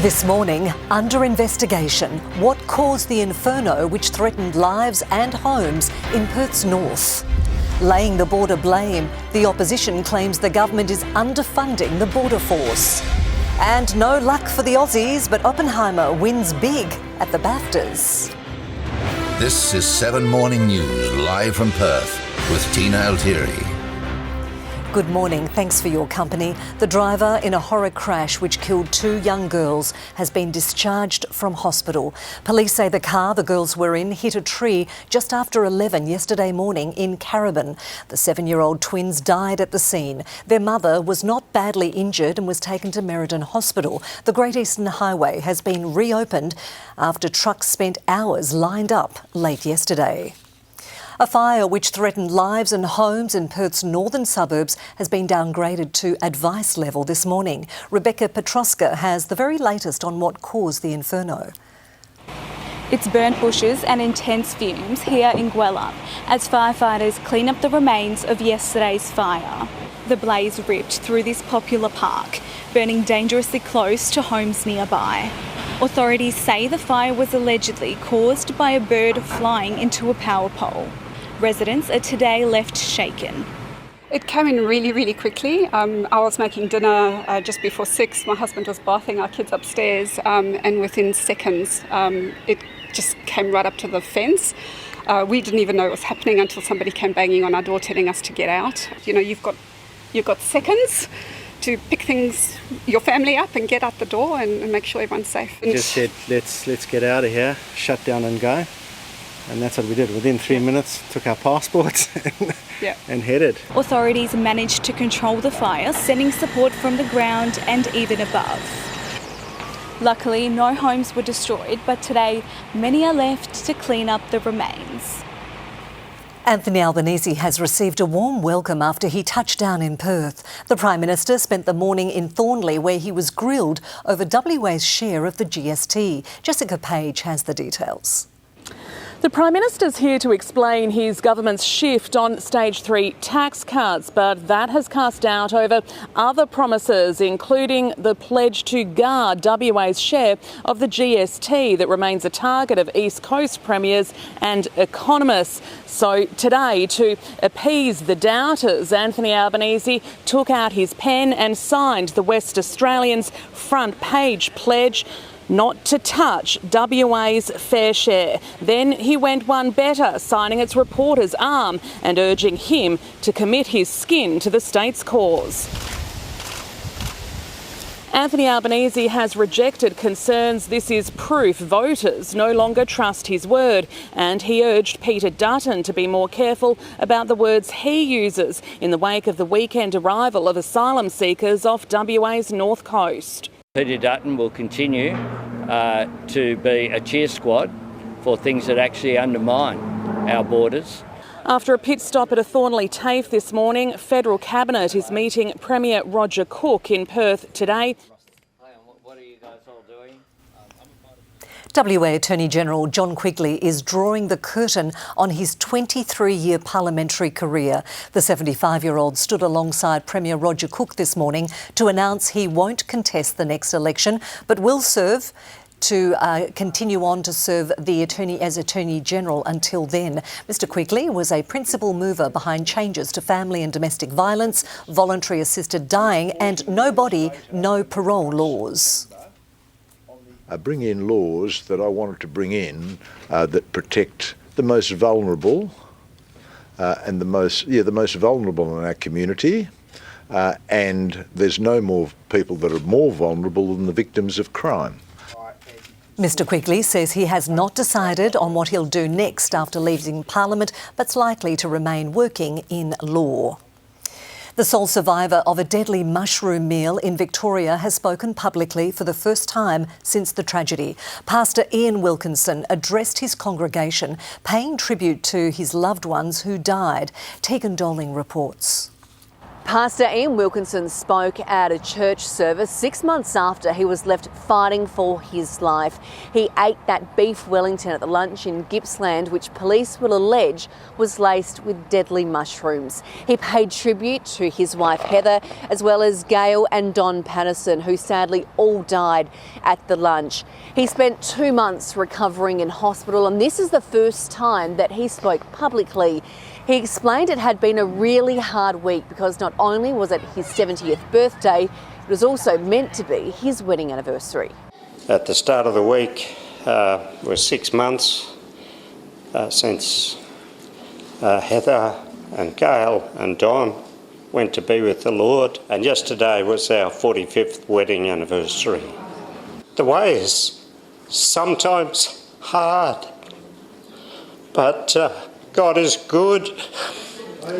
This morning, under investigation, what caused the inferno which threatened lives and homes in Perth's north? Laying the border blame, the opposition claims the government is underfunding the border force. And no luck for the Aussies, but Oppenheimer wins big at the BAFTAs. This is 7 Morning News, live from Perth, with Tina Altieri. Good morning, thanks for your company. The driver in a horror crash which killed 2 young girls has been discharged from hospital. Police say the car the girls were in hit a tree just after 11 yesterday morning in Caribbean. The 7-year-old twins died at the scene. Their mother was not badly injured and was taken to Merredin Hospital. The Great Eastern Highway has been reopened after trucks spent hours lined up late yesterday. A fire which threatened lives and homes in Perth's northern suburbs has been downgraded to advice level this morning. Rebecca Petroska has the very latest on what caused the inferno. It's burnt bushes and intense fumes here in Gwelup as firefighters clean up the remains of yesterday's fire. The blaze ripped through this popular park, burning dangerously close to homes nearby. Authorities say the fire was allegedly caused by a bird flying into a power pole. Residents are today left shaken. It came in really quickly. I was making dinner just before 6. My husband was bathing our kids upstairs, and within seconds it just came right up to the fence. We didn't even know it was happening until somebody came banging on our door telling us to get out. You know, you've got seconds to pick your family up and get out the door and make sure everyone's safe. We just said, let's get out of here, shut down and go. And that's what we did. Within 3 minutes, took our passports and headed. Authorities managed to control the fire, sending support from the ground and even above. Luckily, no homes were destroyed, but today many are left to clean up the remains. Anthony Albanese has received a warm welcome after he touched down in Perth. The Prime Minister spent the morning in Thornley where he was grilled over WA's share of the GST. Jessica Page has the details. The Prime Minister's here to explain his government's shift on Stage 3 tax cuts, but that has cast doubt over other promises, including the pledge to guard WA's share of the GST that remains a target of East Coast premiers and economists. So today, to appease the doubters, Anthony Albanese took out his pen and signed the West Australian's front page pledge not to touch WA's fair share. Then he went one better, signing its reporter's arm and urging him to commit his skin to the state's cause. Anthony Albanese has rejected concerns this is proof voters no longer trust his word, and he urged Peter Dutton to be more careful about the words he uses in the wake of the weekend arrival of asylum seekers off WA's north coast. Peter Dutton will continue to be a cheer squad for things that actually undermine our borders. After a pit stop at a Thornley TAFE this morning, Federal Cabinet is meeting Premier Roger Cook in Perth today. What are you guys all doing? WA Attorney-General John Quigley is drawing the curtain on his 23-year parliamentary career. The 75-year-old stood alongside Premier Roger Cook this morning to announce he won't contest the next election, but will continue on to serve as Attorney-General until then. Mr Quigley was a principal mover behind changes to family and domestic violence, voluntary assisted dying and no body, no parole laws. Bring in laws that I wanted to bring in that protect the most vulnerable and the most vulnerable in our community. And there's no more people that are more vulnerable than the victims of crime. Mr Quigley says he has not decided on what he'll do next after leaving Parliament, but's likely to remain working in law. The sole survivor of a deadly mushroom meal in Victoria has spoken publicly for the first time since the tragedy. Pastor Ian Wilkinson addressed his congregation, paying tribute to his loved ones who died. Tegan Doling reports. Pastor Ian Wilkinson spoke at a church service 6 months after he was left fighting for his life. He ate that beef Wellington at the lunch in Gippsland, which police will allege was laced with deadly mushrooms. He paid tribute to his wife Heather, as well as Gail and Don Patterson, who sadly all died at the lunch. He spent 2 months recovering in hospital, and this is the first time that he spoke publicly. He explained it had been a really hard week because not only was it his 70th birthday, it was also meant to be his wedding anniversary. At the start of the week was 6 months since Heather and Gail and Don went to be with the Lord, and yesterday was our 45th wedding anniversary. The way is sometimes hard, but God is good.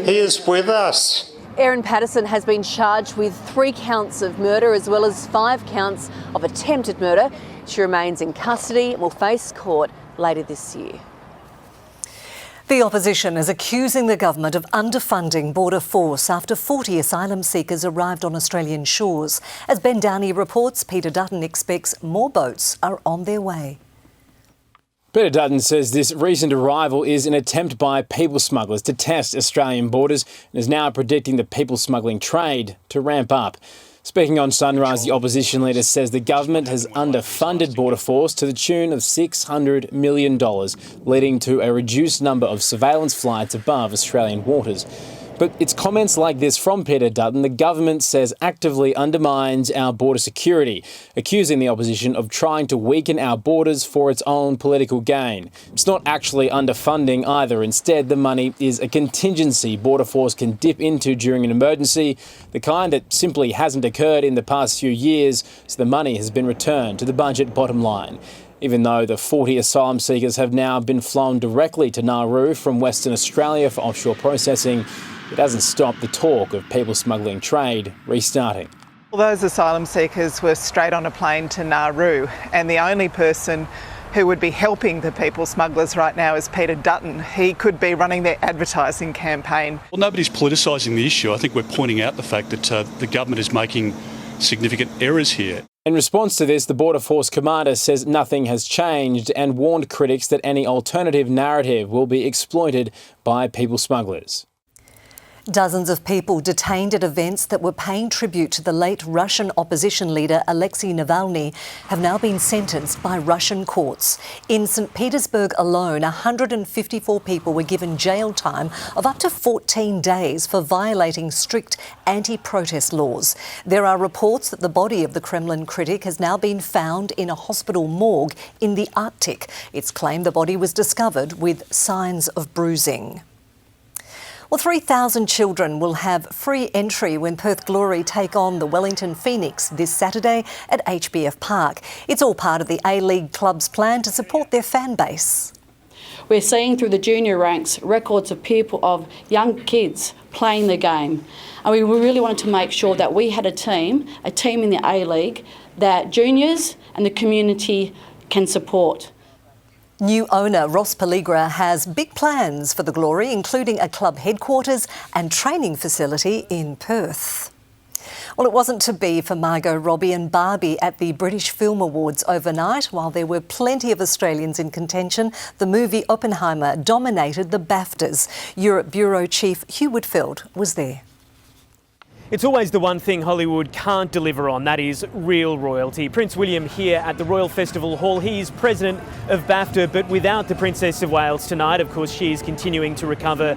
He is with us. Erin Patterson has been charged with 3 counts of murder as well as 5 counts of attempted murder. She remains in custody and will face court later this year. The opposition is accusing the government of underfunding Border Force after 40 asylum seekers arrived on Australian shores. As Ben Downey reports, Peter Dutton expects more boats are on their way. Peter Dutton says this recent arrival is an attempt by people smugglers to test Australian borders and is now predicting the people smuggling trade to ramp up. Speaking on Sunrise, the opposition leader says the government has underfunded Border Force to the tune of $600 million, leading to a reduced number of surveillance flights above Australian waters. But it's comments like this from Peter Dutton the government says actively undermines our border security, accusing the opposition of trying to weaken our borders for its own political gain. It's not actually underfunding either. Instead, the money is a contingency Border Force can dip into during an emergency, the kind that simply hasn't occurred in the past few years, so the money has been returned to the budget bottom line. Even though the 40 asylum seekers have now been flown directly to Nauru from Western Australia for offshore processing, it hasn't stopped the talk of people smuggling trade restarting. Well, those asylum seekers were straight on a plane to Nauru, and the only person who would be helping the people smugglers right now is Peter Dutton. He could be running their advertising campaign. Well, nobody's politicising the issue. I think we're pointing out the fact that the government is making significant errors here. In response to this, the Border Force commander says nothing has changed and warned critics that any alternative narrative will be exploited by people smugglers. Dozens of people detained at events that were paying tribute to the late Russian opposition leader Alexei Navalny have now been sentenced by Russian courts. In St Petersburg alone, 154 people were given jail time of up to 14 days for violating strict anti-protest laws. There are reports that the body of the Kremlin critic has now been found in a hospital morgue in the Arctic. It's claimed the body was discovered with signs of bruising. Well, 3,000 children will have free entry when Perth Glory take on the Wellington Phoenix this Saturday at HBF Park. It's all part of the A-League club's plan to support their fan base. We're seeing through the junior ranks records of young kids playing the game. And we really wanted to make sure that we had a team in the A-League that juniors and the community can support. New owner Ross Peligra has big plans for the Glory, including a club headquarters and training facility in Perth. Well, it wasn't to be for Margot Robbie and Barbie at the British Film Awards overnight. While there were plenty of Australians in contention, the movie Oppenheimer dominated the BAFTAs. Europe Bureau Chief Hugh Whitfield was there. It's always the one thing Hollywood can't deliver on, that is real royalty. Prince William here at the Royal Festival Hall. He is president of BAFTA, but without the Princess of Wales tonight. Of course, she is continuing to recover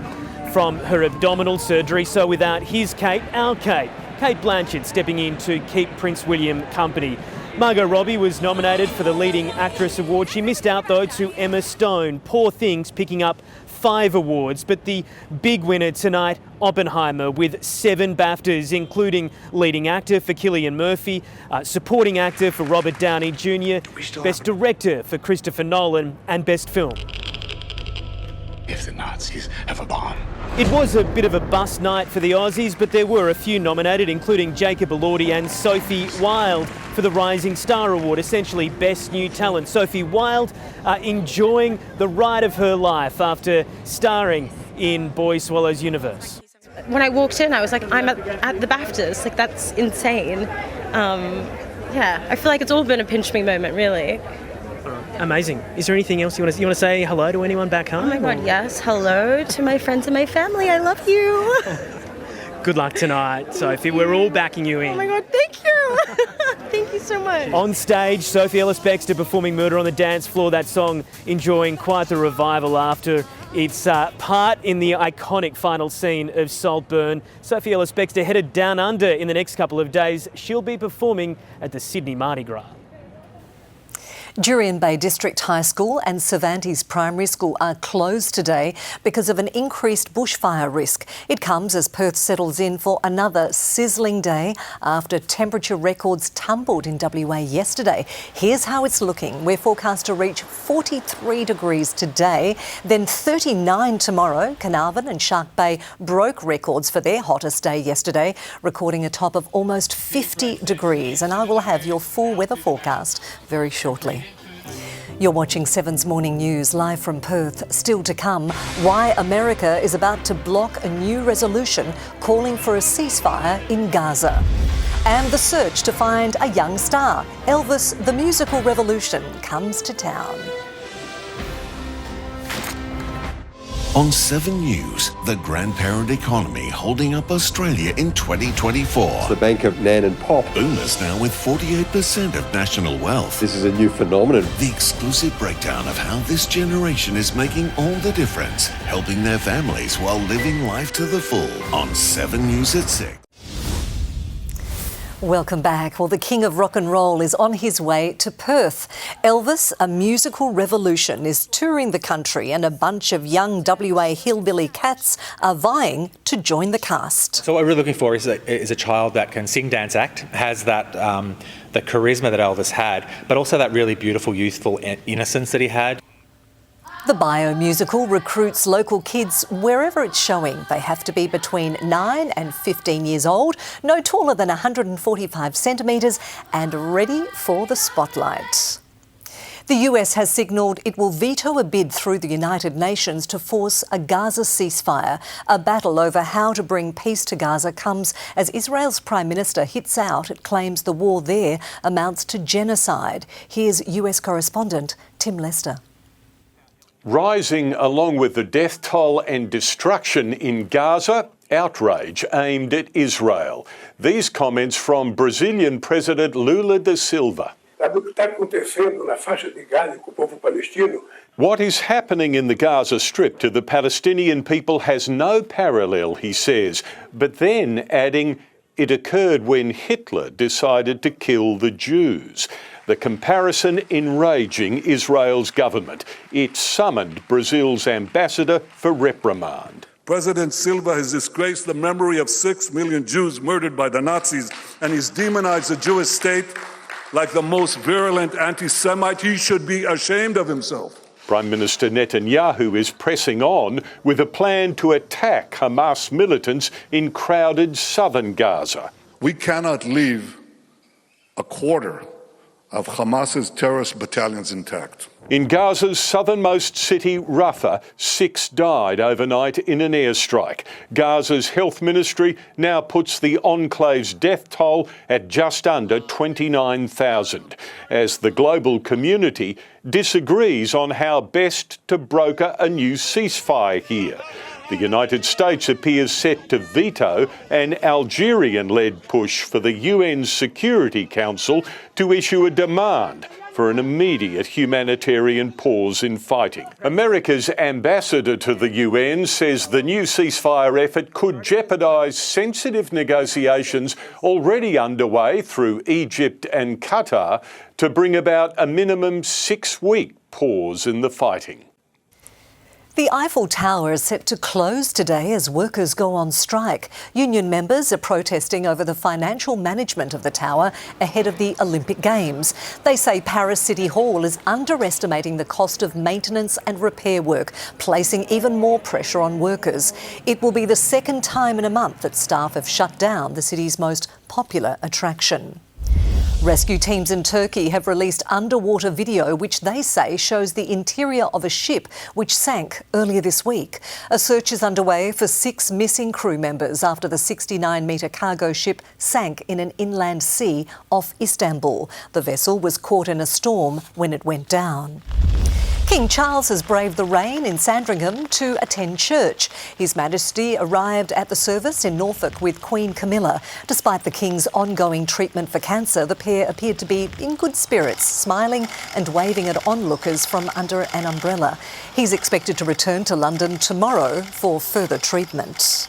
from her abdominal surgery. So without his Kate, our Kate Blanchett stepping in to keep Prince William company. Margot Robbie was nominated for the Leading Actress Award. She missed out, though, to Emma Stone. Poor things, picking up 5 awards, but the big winner tonight, Oppenheimer, with 7 BAFTAs, including leading actor for Cillian Murphy, supporting actor for Robert Downey Jr., best director for Christopher Nolan, and best film. If the Nazis have a bomb. It was a bit of a bust night for the Aussies, but there were a few nominated, including Jacob Elordi and Sophie Wilde for the Rising Star Award, essentially Best New Talent. Sophie Wilde enjoying the ride of her life after starring in Boy Swallows Universe. When I walked in, I was like, I'm at the BAFTAs. Like, that's insane. Yeah, I feel like it's all been a pinch me moment, really. Amazing. Is there anything else you want to say hello to anyone back home? Oh my God, yes. Hello to my friends and my family. I love you. Good luck tonight, Sophie. We're all backing you in. Oh my God, thank you. Thank you so much. On stage, Sophie Ellis-Bextor performing Murder on the Dance Floor. That song enjoying quite the revival after its part in the iconic final scene of Saltburn. Sophie Ellis-Bextor headed down under in the next couple of days. She'll be performing at the Sydney Mardi Gras. Jurien Bay District High School and Cervantes Primary School are closed today because of an increased bushfire risk. It comes as Perth settles in for another sizzling day after temperature records tumbled in WA yesterday. Here's how it's looking. We're forecast to reach 43 degrees today, then 39 tomorrow. Carnarvon and Shark Bay broke records for their hottest day yesterday, recording a top of almost 50 degrees. And I will have your full weather forecast very shortly. You're watching 7's Morning News live from Perth. Still to come, why America is about to block a new resolution calling for a ceasefire in Gaza. And the search to find a young star. Elvis, the musical revolution, comes to town. On 7 News, the grandparent economy holding up Australia in 2024. It's the bank of Nan and Pop. Boomers now with 48% of national wealth. This is a new phenomenon. The exclusive breakdown of how this generation is making all the difference, helping their families while living life to the full. On 7 News at 6. Welcome back. Well, the king of rock and roll is on his way to Perth. Elvis, a musical revolution, is touring the country and a bunch of young WA hillbilly cats are vying to join the cast. So what we're really looking for is a child that can sing, dance, act, has that the charisma that Elvis had, but also that really beautiful, youthful innocence that he had. The bio-musical recruits local kids wherever it's showing. They have to be between 9 and 15 years old, no taller than 145 centimetres and ready for the spotlight. The US has signalled it will veto a bid through the United Nations to force a Gaza ceasefire. A battle over how to bring peace to Gaza comes as Israel's Prime Minister hits out. It claims the war there amounts to genocide. Here's US correspondent Tim Lester. Rising along with the death toll and destruction in Gaza, outrage aimed at Israel. These comments from Brazilian President Lula da Silva. What is happening in the Gaza Strip to the Palestinian people has no parallel, he says, but then adding, it occurred when Hitler decided to kill the Jews. The comparison enraging Israel's government. It summoned Brazil's ambassador for reprimand. President Silva has disgraced the memory of 6 million Jews murdered by the Nazis, and he's demonized the Jewish state like the most virulent anti-Semite. He should be ashamed of himself. Prime Minister Netanyahu is pressing on with a plan to attack Hamas militants in crowded southern Gaza. We cannot leave a quarter of Hamas's terrorist battalions intact. In Gaza's southernmost city, Rafah, 6 died overnight in an airstrike. Gaza's health ministry now puts the enclave's death toll at just under 29,000, as the global community disagrees on how best to broker a new ceasefire here. The United States appears set to veto an Algerian-led push for the UN Security Council to issue a demand for an immediate humanitarian pause in fighting. America's ambassador to the UN says the new ceasefire effort could jeopardise sensitive negotiations already underway through Egypt and Qatar to bring about a minimum 6-week pause in the fighting. The Eiffel Tower is set to close today as workers go on strike. Union members are protesting over the financial management of the tower ahead of the Olympic Games. They say Paris City Hall is underestimating the cost of maintenance and repair work, placing even more pressure on workers. It will be the second time in a month that staff have shut down the city's most popular attraction. Rescue teams in Turkey have released underwater video which they say shows the interior of a ship which sank earlier this week. A search is underway for 6 missing crew members after the 69-metre cargo ship sank in an inland sea off Istanbul. The vessel was caught in a storm when it went down. King Charles has braved the rain in Sandringham to attend church. His Majesty arrived at the service in Norfolk with Queen Camilla. Despite the King's ongoing treatment for cancer, the pair appeared to be in good spirits, smiling and waving at onlookers from under an umbrella. He's expected to return to London tomorrow for further treatment.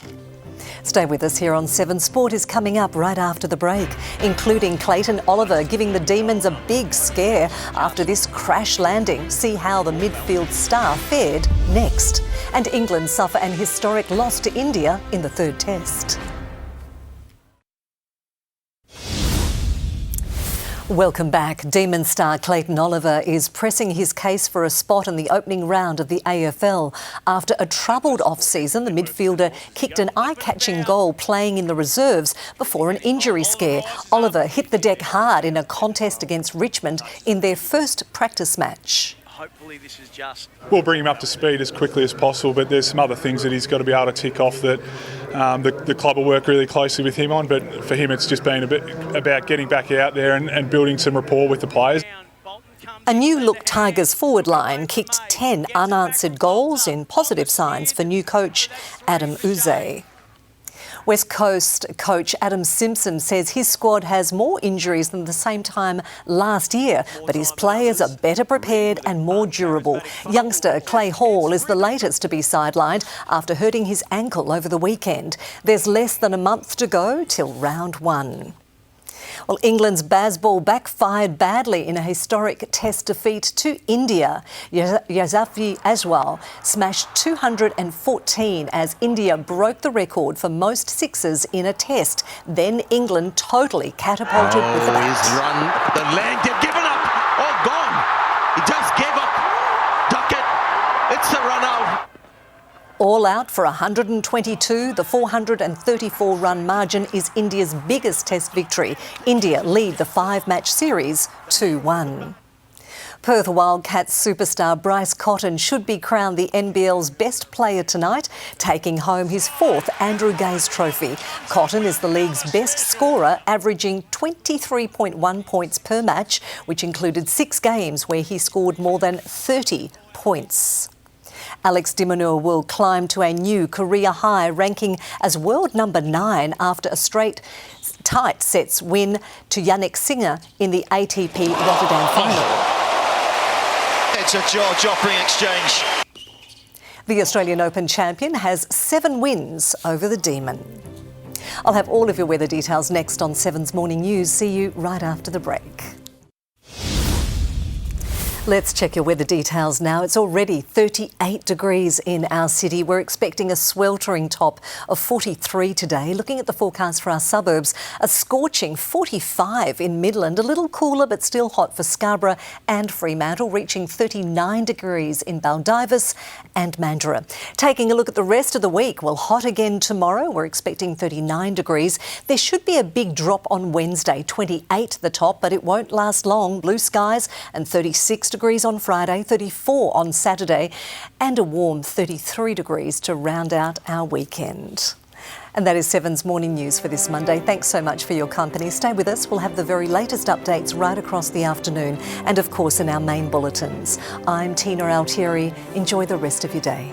Stay with us here on 7. Sport is coming up right after the break, including Clayton Oliver giving the Demons a big scare after this crash landing. See how the midfield star fared next. And England suffer an historic loss to India in the 3rd Test. Welcome back. Demon star Clayton Oliver is pressing his case for a spot in the opening round of the AFL. After a troubled off-season, the midfielder kicked an eye-catching goal playing in the reserves before an injury scare. Oliver hit the deck hard in a contest against Richmond in their first practice match. Hopefully this is just... We'll bring him up to speed as quickly as possible, but there's some other things that he's got to be able to tick off that the club will work really closely with him on. But for him, it's just been a bit about getting back out there and building some rapport with the players. A new-look Tigers forward line kicked 10 unanswered goals in positive signs for new coach Adam Uze. West Coast coach Adam Simpson says his squad has more injuries than the same time last year, but his players are better prepared and more durable. Youngster Clay Hall is the latest to be sidelined after hurting his ankle over the weekend. There's less than a month to go till round 1. Well, England's Bazball backfired badly in a historic Test defeat to India. Yazafi Aswal smashed 214 as India broke the record for most sixes in a Test. Then England totally catapulted with the bat. He's run the leg, they've given up, gone. He just gave up. Duck it. It's a run out. All out for 122, the 434-run margin is India's biggest Test victory. India lead the 5-match series 2-1. Perth Wildcats superstar Bryce Cotton should be crowned the NBL's best player tonight, taking home his 4th Andrew Gaze Trophy. Cotton is the league's best scorer, averaging 23.1 points per match, which included 6 games where he scored more than 30 points. Alex de Minaur will climb to a new career high, ranking as world number 9 after a straight tight sets win to Yannick Sinner in the ATP Rotterdam final. It's a jaw-dropping exchange. The Australian Open champion has 7 wins over the Demon. I'll have all of your weather details next on 7's Morning News. See you right after the break. Let's check your weather details now. It's already 38 degrees in our city. We're expecting a sweltering top of 43 today. Looking at the forecast for our suburbs, a scorching 45 in Midland, a little cooler but still hot for Scarborough and Fremantle, reaching 39 degrees in Baldivis and Mandurah. Taking a look at the rest of the week, well, hot again tomorrow. We're expecting 39 degrees. There should be a big drop on Wednesday, 28 the top, but it won't last long. Blue skies and 36 degrees on Friday, 34 on Saturday, and a warm 33 degrees to round out our weekend. And that is 7's Morning News for this Monday. Thanks so much for your company. Stay with us. We'll have the very latest updates right across the afternoon and, of course, in our main bulletins. I'm Tina Altieri. Enjoy the rest of your day.